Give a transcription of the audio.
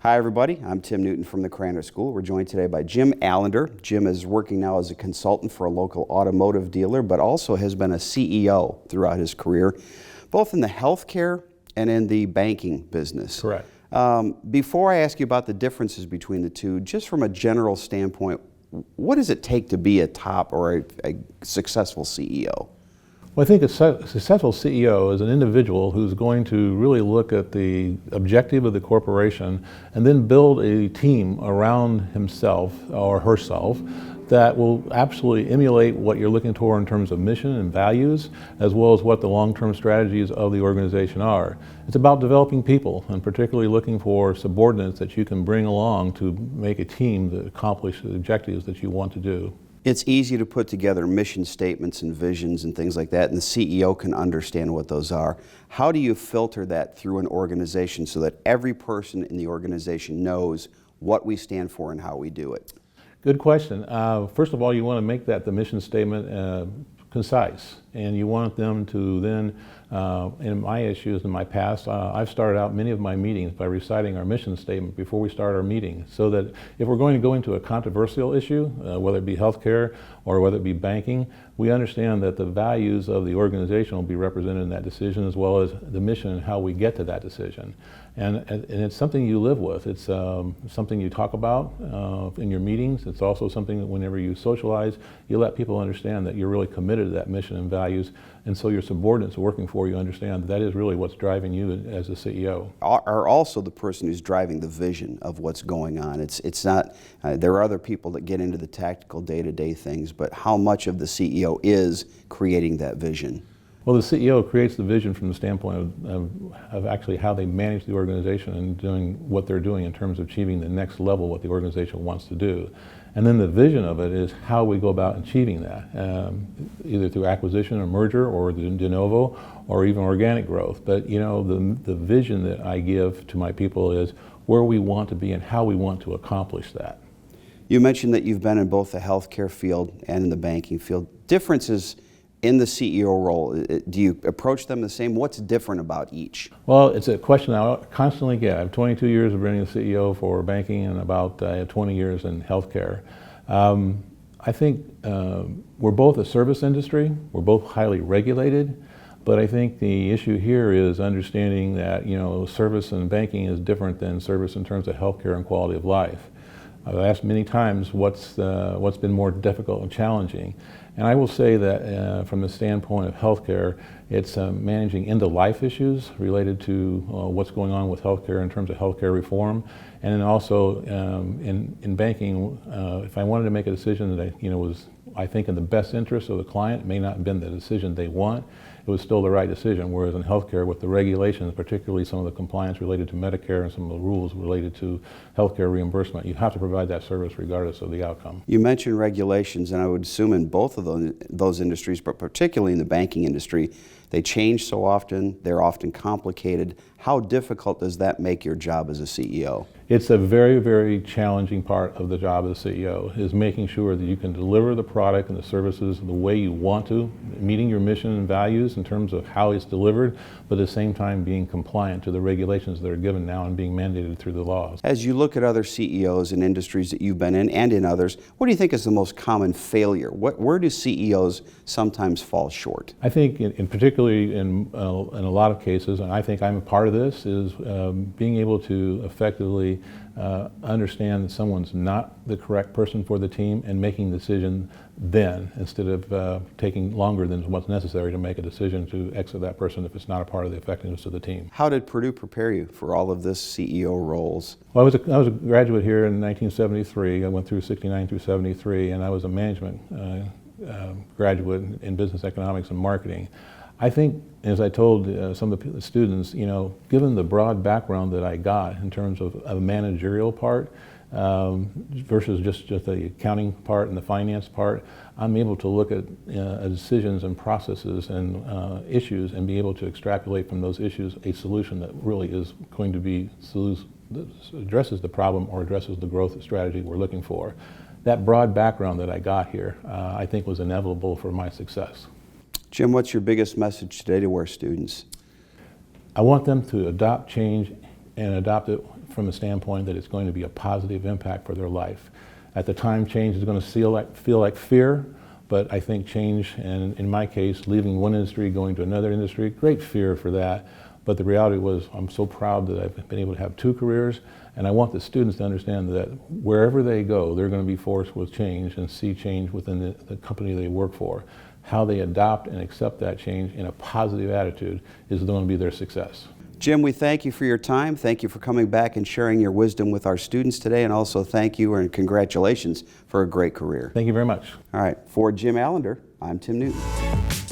Hi everybody, I'm Tim Newton from the Craner School. We're joined today by Jim Alender. Jim is working now as a consultant for a local automotive dealer, but also has been a CEO throughout his career, both in the healthcare and in the banking business. Correct. Before I ask you about the differences between the two, just from a general standpoint, what does it take to be a top or a successful CEO? Well, I think a successful CEO is an individual who's going to really look at the objective of the corporation and then build a team around himself or herself that will absolutely emulate what you're looking for in terms of mission and values, as well as what the long-term strategies of the organization are. It's about developing people, and particularly looking for subordinates that you can bring along to make a team that accomplish the objectives that you want to do. It's easy to put together mission statements and visions and things like that, and the CEO can understand what those are. How do you filter that through an organization so that every person in the organization knows what we stand for and how we do it? Good question. First of all, you want to make the mission statement concise, and you want them to then, in my issues in my past, I've started out many of my meetings by reciting our mission statement before we start our meeting, so that if we're going to go into a controversial issue, whether it be healthcare or whether it be banking, we understand that the values of the organization will be represented in that decision, as well as the mission and how we get to that decision. And it's something you live with. It's something you talk about in your meetings. It's also something that whenever you socialize, you let people understand that you're really committed to that mission and values, and so your subordinates working for you understand that is really what's driving you as a CEO. Are also the person who's driving the vision of what's going on. It's not, there are other people that get into the tactical day-to-day things, but how much of the CEO is creating that vision? Well, the CEO creates the vision from the standpoint of actually how they manage the organization and doing what they're doing in terms of achieving the next level, what the organization wants to do. And then the vision of it is how we go about achieving that, either through acquisition or merger or de novo or even organic growth. But you know, the vision that I give to my people is where we want to be and how we want to accomplish that. You mentioned that you've been in both the healthcare field and in the banking field. Differences in the CEO role, do you approach them the same? What's different about each? Well, it's a question I constantly get. I have 22 years of being a CEO for banking and about 20 years in healthcare. I think we're both a service industry. We're both highly regulated. But I think the issue here is understanding that, you know, service in banking is different than service in terms of healthcare and quality of life. I've asked many times what's been more difficult and challenging. And I will say that from the standpoint of healthcare, it's managing end-of-life issues related to what's going on with healthcare in terms of healthcare reform. And then also in banking, if I wanted to make a decision that was, I think, in the best interest of the client, it may not have been the decision they want, it was still the right decision. Whereas in healthcare, with the regulations, particularly some of the compliance related to Medicare and some of the rules related to healthcare reimbursement, you have to provide that service regardless of the outcome. You mentioned regulations, and I would assume in both of those industries, but particularly in the banking industry, they change so often, they're often complicated. How difficult does that make your job as a CEO? It's a very, very challenging part of the job as a CEO, is making sure that you can deliver the product and the services the way you want to, meeting your mission and values in terms of how it's delivered, but at the same time being compliant to the regulations that are given now and being mandated through the laws. As you look at other CEOs in industries that you've been in and in others, what do you think is the most common failure? Where do CEOs sometimes fall short? I think particularly in a lot of cases, and I think I'm a part of this, is being able to effectively understand that someone's not the correct person for the team and making the decision then, instead of taking longer than what's necessary to make a decision to exit that person if it's not a part of the effectiveness of the team. How did Purdue prepare you for all of this CEO roles? Well, I was a graduate here in 1973. I went through 69 through 73, and I was a management graduate in business economics and marketing. I think, as I told some of the students, given the broad background that I got in terms of a managerial part versus just the accounting part and the finance part, I'm able to look at decisions and processes and issues and be able to extrapolate from those issues a solution that really is going to be addresses the problem or addresses the growth strategy we're looking for. That broad background that I got here, I think, was inevitable for my success. Jim, what's your biggest message today to our students? I want them to adopt change and adopt it from the standpoint that it's going to be a positive impact for their life. At the time, change is going to feel like fear, but I think change, and in my case, leaving one industry, going to another industry, great fear for that. But the reality was, I'm so proud that I've been able to have 2 careers, and I want the students to understand that wherever they go, they're going to be forced with change and see change within the company they work for. How they adopt and accept that change in a positive attitude is going to be their success. Jim, we thank you for your time. Thank you for coming back and sharing your wisdom with our students today, and also thank you and congratulations for a great career. Thank you very much. All right, for Jim Alender, I'm Tim Newton.